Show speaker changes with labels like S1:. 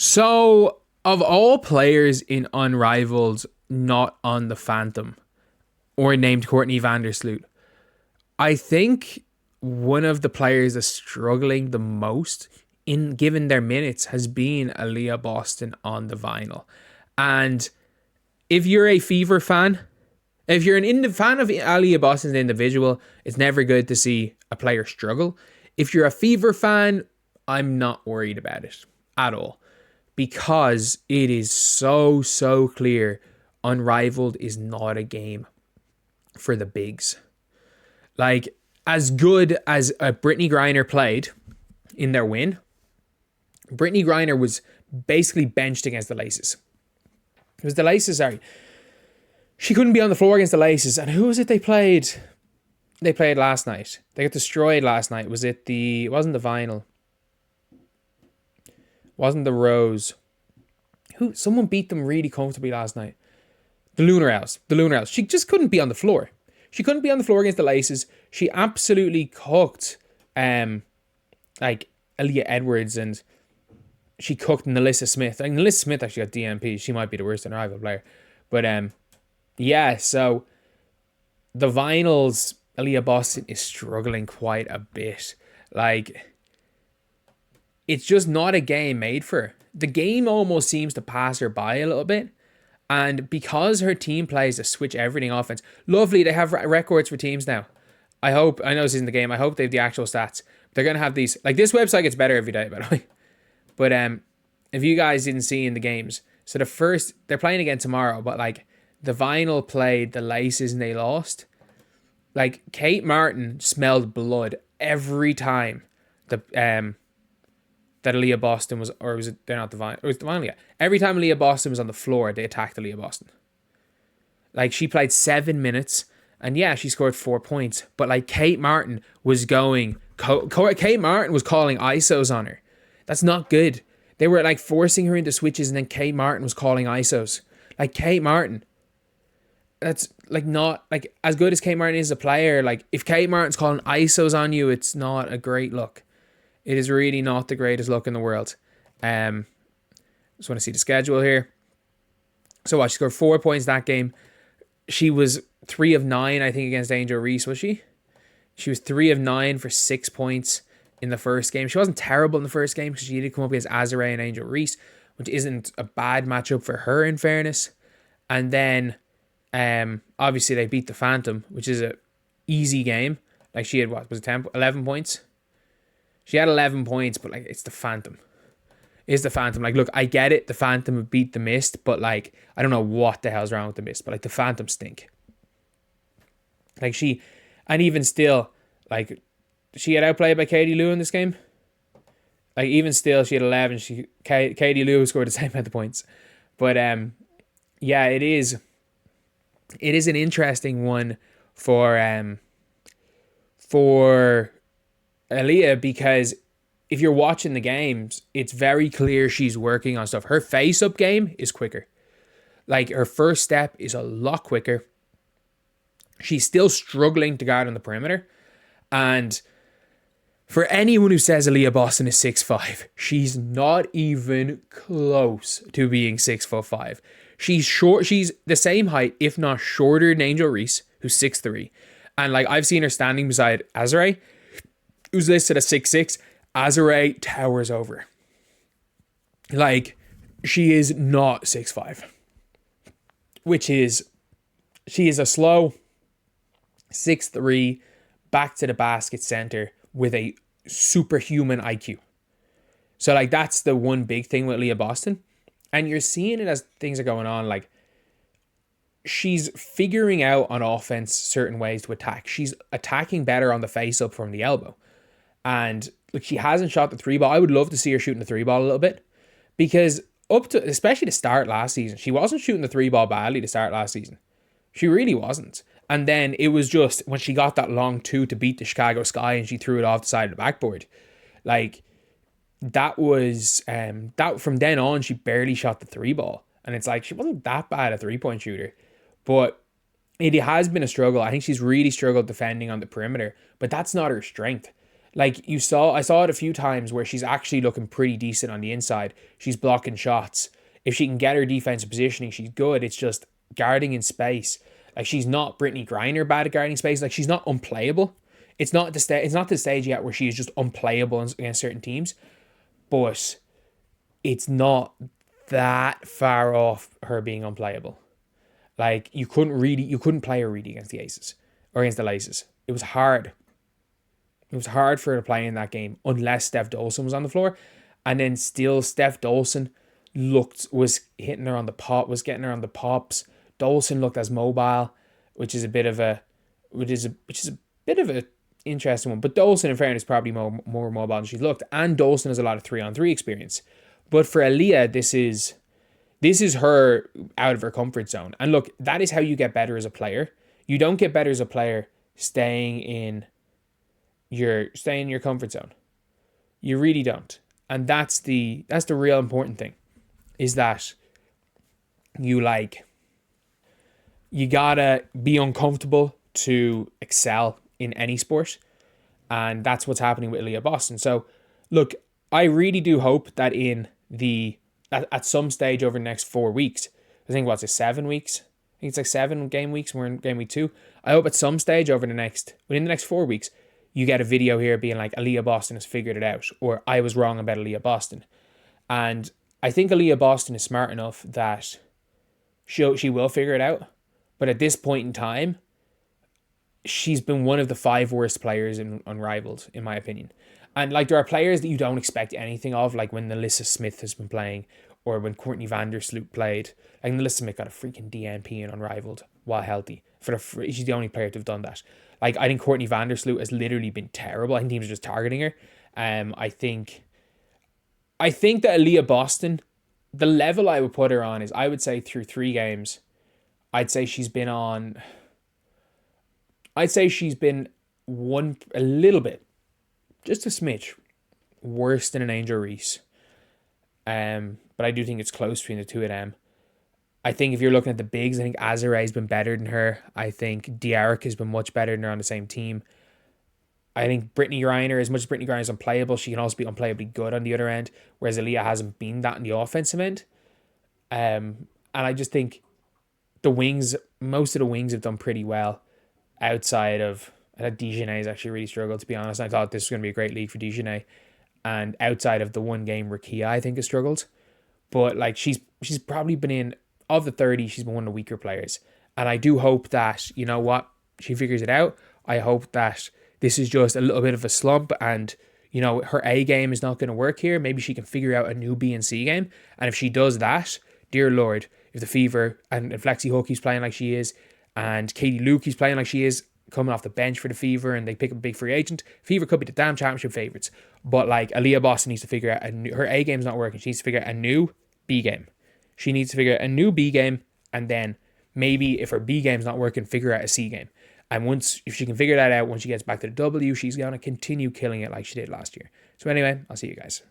S1: So, of all players in Unrivaled not on the Phantom or named Courtney Vandersloot, I think one of the players that's struggling the most in given their minutes has been Aliyah Boston on the vinyl. And if you're a Fever fan, if you're fan of Aliyah Boston as an individual, it's never good to see a player struggle. If you're a Fever fan, I'm not worried about it at all, because it is so clear Unrivaled is not a game for the bigs. Like, as good as Brittany Griner played in their win, Brittany Griner was basically benched against the Laces. It was the Laces, sorry. She couldn't be on the floor against the Laces. And who was it they played? They played last night. They got destroyed last night. It wasn't the Vinyl. Wasn't the Rose. Someone beat them really comfortably last night. The Lunar Owls. She just couldn't be on the floor. She couldn't be on the floor against the Laces. She absolutely cooked like Aaliyah Edwards, and she cooked Nalissa Smith. Like, Nalissa Smith actually got DMP. She might be the worst Unrivaled player. But yeah, so the Vinyls, Aliyah Boston is struggling quite a bit. Like, it's just not a game made for her. The game almost seems to pass her by a little bit. And because her team plays a switch everything offense, lovely, they have records for teams now. I know this isn't the game. I hope they have the actual stats. They're going to have these. Like, this website gets better every day, by the way. But if you guys didn't see in the games, so they're playing again tomorrow, but like the Vinyl played the Laces and they lost. Like, Kate Martin smelled blood every time that Aliyah Boston was, or was it, they're not the Vinyl, it was the Vinyl, yeah. Every time Aliyah Boston was on the floor, they attacked Aliyah Boston. Like, she played 7 minutes, and yeah, she scored 4 points, but like, Kate Martin was Kate Martin was calling ISOs on her. That's not good. They were like forcing her into switches, and then Kate Martin was calling ISOs. Like, Kate Martin, that's like not like as good as Kate Martin is as a player. Like, if Kate Martin's calling ISOs on you, it's not a great look. It is really not the greatest look in the world. Just want to see the schedule here. So she scored 4 points that game. She was 3 of 9, I think, against Angel Reese, was she? She was 3 of 9 for 6 points in the first game. She wasn't terrible in the first game because she did come up against Azare and Angel Reese, which isn't a bad matchup for her, in fairness. And then, obviously, they beat the Phantom, which is a easy game. Like, she had, 11 points? She had 11 points, but like, it's the Phantom. It's the Phantom. Like, look, I get it. The Phantom beat the Mist, but like, I don't know what the hell's wrong with the Mist, but like, the Phantom stink. Like, and even still, like, she had outplayed by Katie Lou in this game. Like, even still, she had 11. Katie Lou scored the same amount of points. But yeah, it is an interesting one for Aaliyah, because if you're watching the games, it's very clear she's working on stuff. Her face-up game is quicker. Like, her first step is a lot quicker. She's still struggling to guard on the perimeter. And for anyone who says Aliyah Boston is 6'5", she's not even close to being 6'5". She's short. She's the same height, if not shorter, than Angel Reese, who's 6'3". And like, I've seen her standing beside Azare, who's listed as 6'6". Azare towers over. Like, she is not 6'5", she is a slow 6'3", back to the basket center with a superhuman IQ. So like, that's the one big thing with Aliyah Boston. And you're seeing it as things are going on. Like, she's figuring out on offense certain ways to attack. She's attacking better on the face up from the elbow. And like, she hasn't shot the 3-ball. I would love to see her shooting the 3-ball a little bit, because up to, especially to start last season, she wasn't shooting the 3-ball badly to start last season. She really wasn't. And then it was just when she got that long 2 to beat the Chicago Sky and she threw it off the side of the backboard. Like, that was, that from then on, she barely shot the 3-ball. And it's like, she wasn't that bad a 3-point shooter. But it has been a struggle. I think she's really struggled defending on the perimeter. But that's not her strength. Like I saw it a few times where she's actually looking pretty decent on the inside. She's blocking shots. If she can get her defensive positioning, she's good. It's just guarding in space. Like she's not Brittany Griner bad at guarding space. Like she's not unplayable. It's not the stage yet where she is just unplayable against certain teams, but it's not that far off her being unplayable. Like you couldn't play her really against the Aces or against the Laces. It was hard. It was hard for her to play in that game unless Steph Dolson was on the floor, and then still Steph Dolson was getting her on the pops. Dolson looked as mobile, which is a bit of a interesting one. But Dolson, in fairness, probably more mobile than she's looked, and Dolson has a lot of 3-on-3 experience. But for Aaliyah, this is her out of her comfort zone. And look, that is how you get better as a player. You don't get better as a player staying in your comfort zone. You really don't. And that's the real important thing, is that you gotta be uncomfortable to excel in any sport. And that's what's happening with Aliyah Boston. So look, I really do hope that at some stage over the next 4 weeks, I think 7 weeks? I think it's like 7 game weeks. We're in game week 2. I hope at some stage within the next 4 weeks, you get a video here being like, Aliyah Boston has figured it out, or I was wrong about Aliyah Boston. And I think Aliyah Boston is smart enough that she will figure it out. But at this point in time, she's been one of the 5 worst players in Unrivaled, in my opinion. And like there are players that you don't expect anything of, like when Alyssa Smith has been playing, or when Courtney Vandersloot played. Like Alyssa Smith got a freaking DNP in Unrivaled while healthy. She's the only player to have done that. Like I think Courtney Vandersloot has literally been terrible. I think teams are just targeting her. I think that Aliyah Boston, the level I would put her on is, I would say through 3 games, I'd say she's been a little bit, just a smidge, worse than an Angel Reese. But I do think it's close between the two of them. I think if you're looking at the bigs, I think Azare's been better than her. I think Diarra has been much better than her on the same team. I think Brittany Griner, as much as Brittany Griner is unplayable, she can also be unplayably good on the other end, whereas Aaliyah hasn't been that on the offensive end. And I just think most of the wings have done pretty well outside of, I thought Dejanay's actually really struggled, to be honest. I thought this was going to be a great league for Dejanay. And outside of the one game, Rakia, I think, has struggled. But like she's probably been in, of the 30, she's been one of the weaker players. And I do hope that, you know what, she figures it out. I hope that this is just a little bit of a slump and, you know, her A game is not going to work here. Maybe she can figure out a new B and C game. And if she does that, dear Lord, if the Fever and Flexi Hook keeps playing like she is, and Katie Luke keeps playing like she is, coming off the bench for the Fever, and they pick up a big free agent, Fever could be the damn championship favourites. But like Aliyah Boston needs to figure out her A game's not working. She needs to figure out a new B game. She needs to figure out a new B game, and then maybe if her B game's not working, figure out a C game. And if she can figure that out, once she gets back to the W, she's going to continue killing it like she did last year. So anyway, I'll see you guys.